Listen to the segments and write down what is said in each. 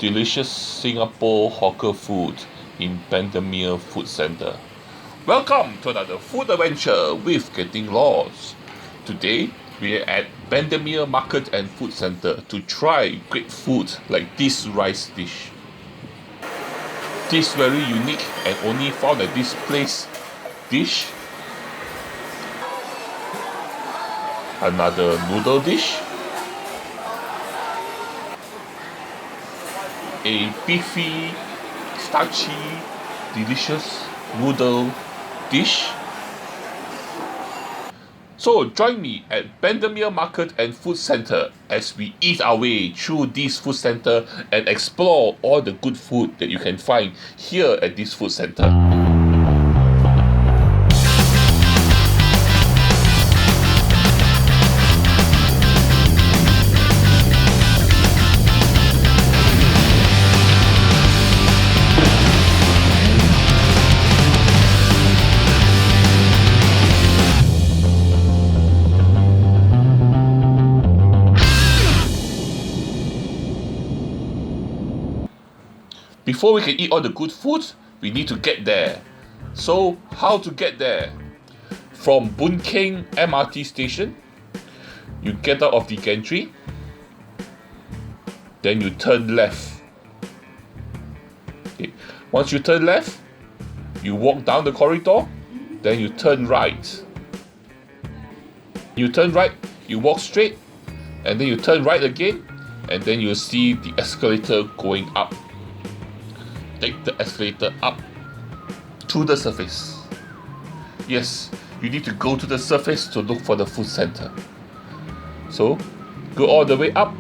delicious Singapore hawker food in Bendemeer Food Centre. Welcome to another food adventure with Getting Lost. Today we are at Bendemeer Market and Food Centre to try great food like this rice dish. This very unique and only found at this place dish. Another noodle dish. A beefy, starchy, delicious noodle dish. So join me at Bendemeer Market and Food Centre as we eat our way through this food centre and explore all the good food that you can find here at this food centre. Before we can eat all the good food, we need to get there. So, how to get there? From Boon Keng MRT station, you get out of the gantry, then you turn left. Okay. Once you turn left, you walk down the corridor, then you turn right. You turn right, you walk straight, and then you turn right again, and then you'll see the escalator going up. Take the escalator up to the surface. Yes, you need to go to the surface to look for the food center. So, go all the way up.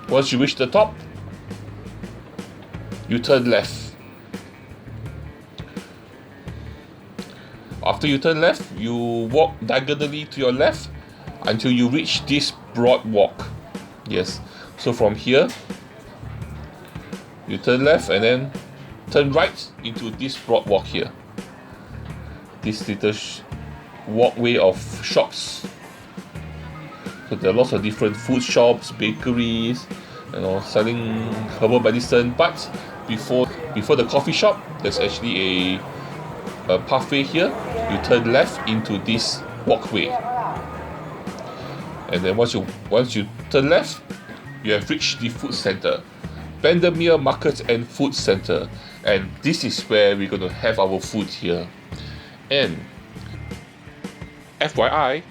Once you reach the top, you turn left. After you turn left, you walk diagonally to your left until you reach this broad walk. Yes, so from here, you turn left and then turn right into this broad walk here. This little walkway of shops. So there are lots of different food shops, bakeries, selling herbal medicine. But before the coffee shop, there's actually a pathway here. You turn left into this walkway, and then once you turn left, you have reached the food center. Bendemeer Market and Food Centre, and this is where we're going to have our food here. And FYI,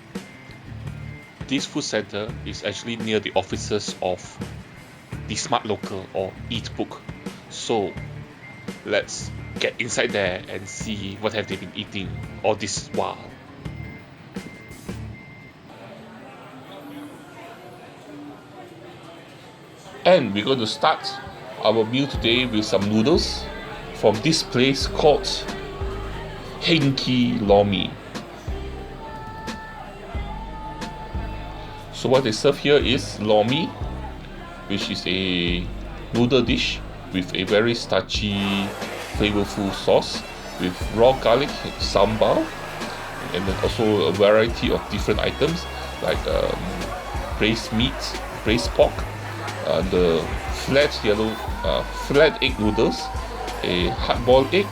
this food centre is actually near the offices of the Smart Local or Eat Book. So let's get inside there and see what have they been eating all this while. And we're going to start our meal today with some noodles from this place called Heng Kee Lor Mee. So what they serve here is lor mee, which is a noodle dish with a very starchy, flavorful sauce with raw garlic, sambal, and then also a variety of different items like braised meat, braised pork, the flat egg noodles, a hard-boiled egg,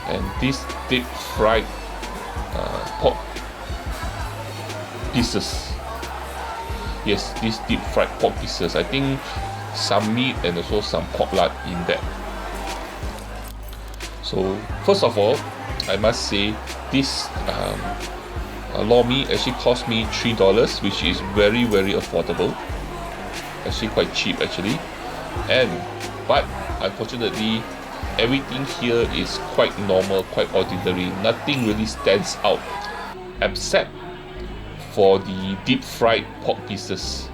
and this deep fried pork pieces. Yes, these deep fried pork pieces. I think some meat and also some pork lard in that. So first of all, I must say this lor mee actually cost me $3, which is very, very affordable. Actually quite cheap actually, but unfortunately everything here is quite normal, quite ordinary. Nothing really stands out except for the deep fried pork pieces.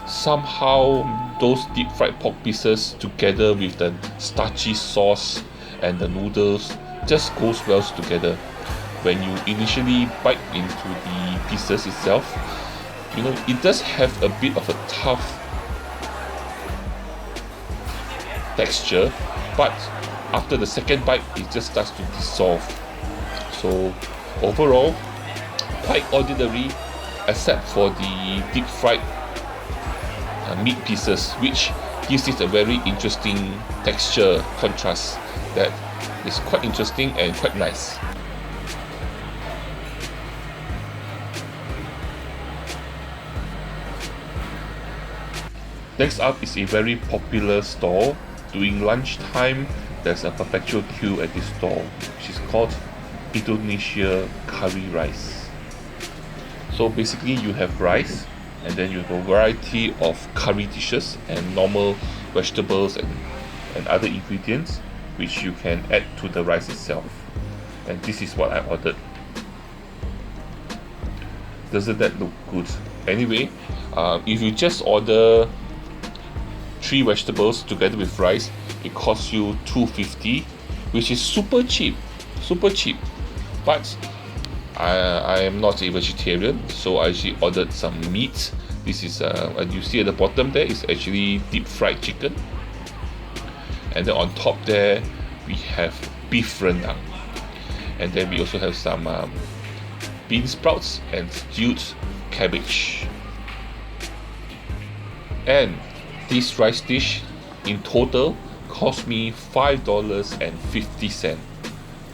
Somehow those deep fried pork pieces together with the starchy sauce and the noodles just goes well together. When you initially bite into the pieces itself, it does have a bit of a tough texture, but after the second bite it just starts to dissolve. So overall quite ordinary except for the deep fried meat pieces, which gives it a very interesting texture contrast that is quite interesting and quite nice. Next up is a very popular stall. During lunchtime, there's a perpetual queue at this stall, which is called Indonesia Curry Rice. So basically you have rice, and then you have a variety of curry dishes and normal vegetables and other ingredients which you can add to the rice itself. And this is what I ordered. Doesn't that look good? Anyway, if you just order 3 vegetables together with rice, it costs you $2.50, which is super cheap. But I am not a vegetarian, so I actually ordered some meat. This is and you see at the bottom there is actually deep fried chicken, and then on top there we have beef rendang, and then we also have some bean sprouts and stewed cabbage. And this rice dish in total cost me $5.50,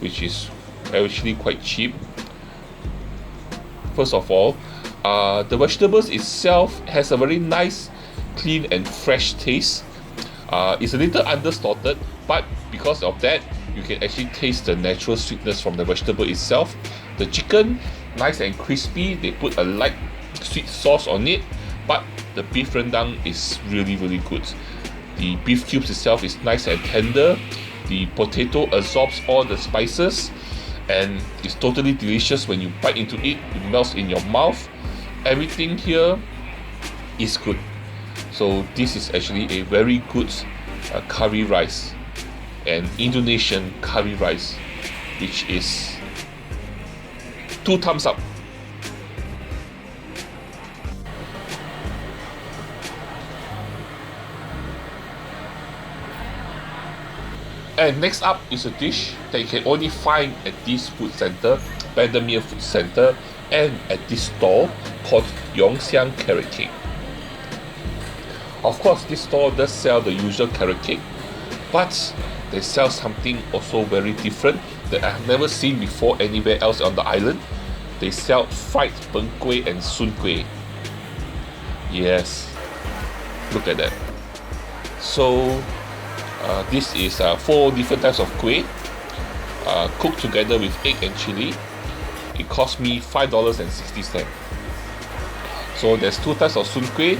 which is actually quite cheap. First of all, the vegetables itself has a very nice, clean and fresh taste. It's a little undersalted, but because of that, you can actually taste the natural sweetness from the vegetable itself. The chicken, nice and crispy. They put a light sweet sauce on it, but the beef rendang is really good. The beef cubes itself is nice and tender. The potato absorbs all the spices, and it's totally delicious. When you bite into it, it melts in your mouth. Everything here is good. So this is actually a very good curry rice, an Indonesian curry rice, which is 2 thumbs up. And next up is a dish that you can only find at this food centre, Bendemeer Food Centre, and at this stall called Yong Xiang Carrot Cake. Of course, this store does sell the usual carrot cake, but they sell something also very different that I have never seen before anywhere else on the island. They sell fried peng kueh and soon kueh. Yes, look at that. So this is 4 different types of kueh cooked together with egg and chili. It cost me $5.60. So there's 2 types of soon kueh.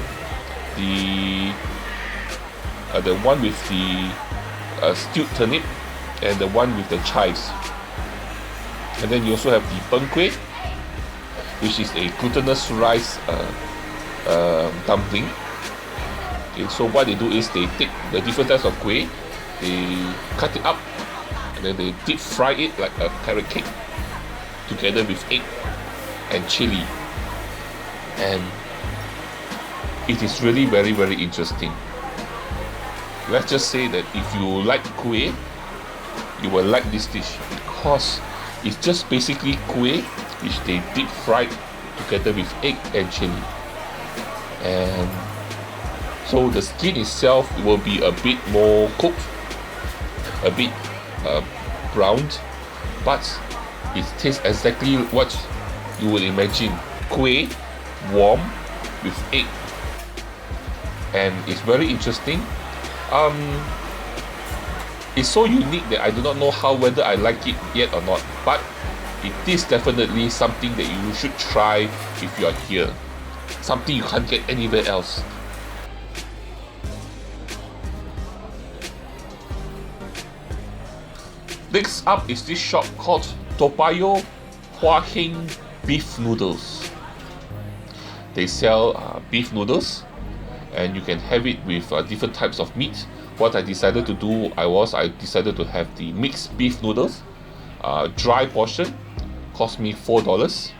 The one with the stewed turnip and the one with the chives. And then you also have the peng kueh, which is a glutinous rice dumpling. Okay, so what they do is they take the different types of kueh, they cut it up, and then they deep fry it like a carrot cake together with egg and chili. And it is really very interesting. Let's just say that if you like kueh, you will like this dish, because it's just basically kueh which they deep fried together with egg and chili. And so the skin itself will be a bit more cooked, a bit browned, but it tastes exactly what you would imagine. Kueh, warm, with egg. And it's very interesting. It's so unique that I do not know whether I like it yet or not, but it is definitely something that you should try if you are here. Something you can't get anywhere else. Next up is this shop called Toa Payoh Hwa Heng beef noodles. They sell beef noodles, and you can have it with different types of meat. What I decided to do, I decided to have the mixed beef noodles, dry portion, cost me $4.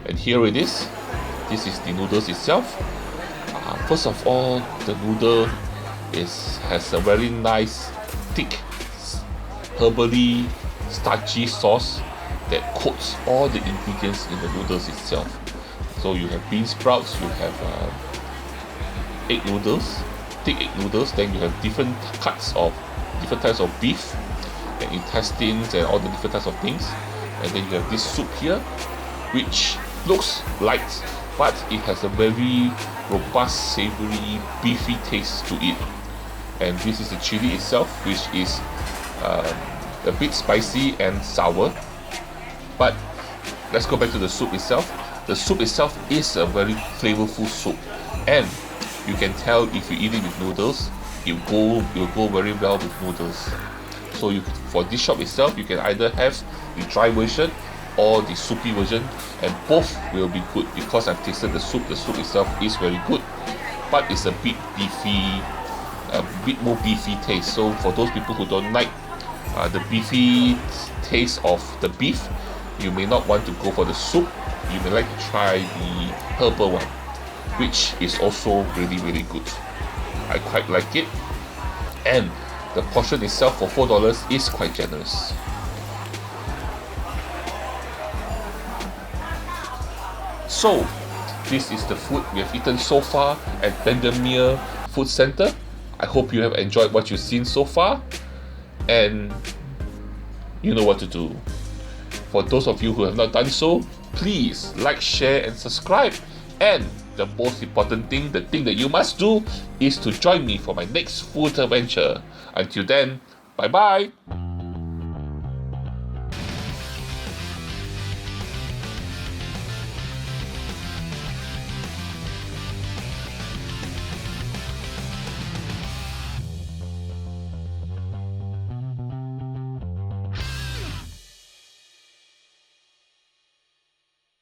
And here it is. This is the noodles itself. First of all, the noodle has a very nice, thick, herbally starchy sauce that coats all the ingredients in the noodles itself. So you have bean sprouts, you have egg noodles, thick egg noodles. Then you have different types of beef and intestines and all the different types of things. And then you have this soup here, which looks light, but it has a very robust, savory, beefy taste to it. And this is the chili itself, which is a bit spicy and sour. But let's go back to the soup itself. The soup itself is a very flavorful soup, and you can tell if you eat it with noodles, it will go very well with noodles. So for this shop itself, you can either have the dry version or the soupy version, and both will be good because I've tasted the soup. The soup itself is very good, but it's a bit beefy, a bit more beefy taste. So for those people who don't like the beefy taste of the beef, you may not want to go for the soup. You may like to try the herbal one, which is also really good. I quite like it, and the portion itself for $4 is quite generous. So this is the food we have eaten so far at Bendemeer Food Centre. I hope you have enjoyed what you've seen so far, and you know what to do. For those of you who have not done so, please like, share and subscribe. And the most important thing, the thing that you must do, is to join me for my next food adventure. Until then, bye bye.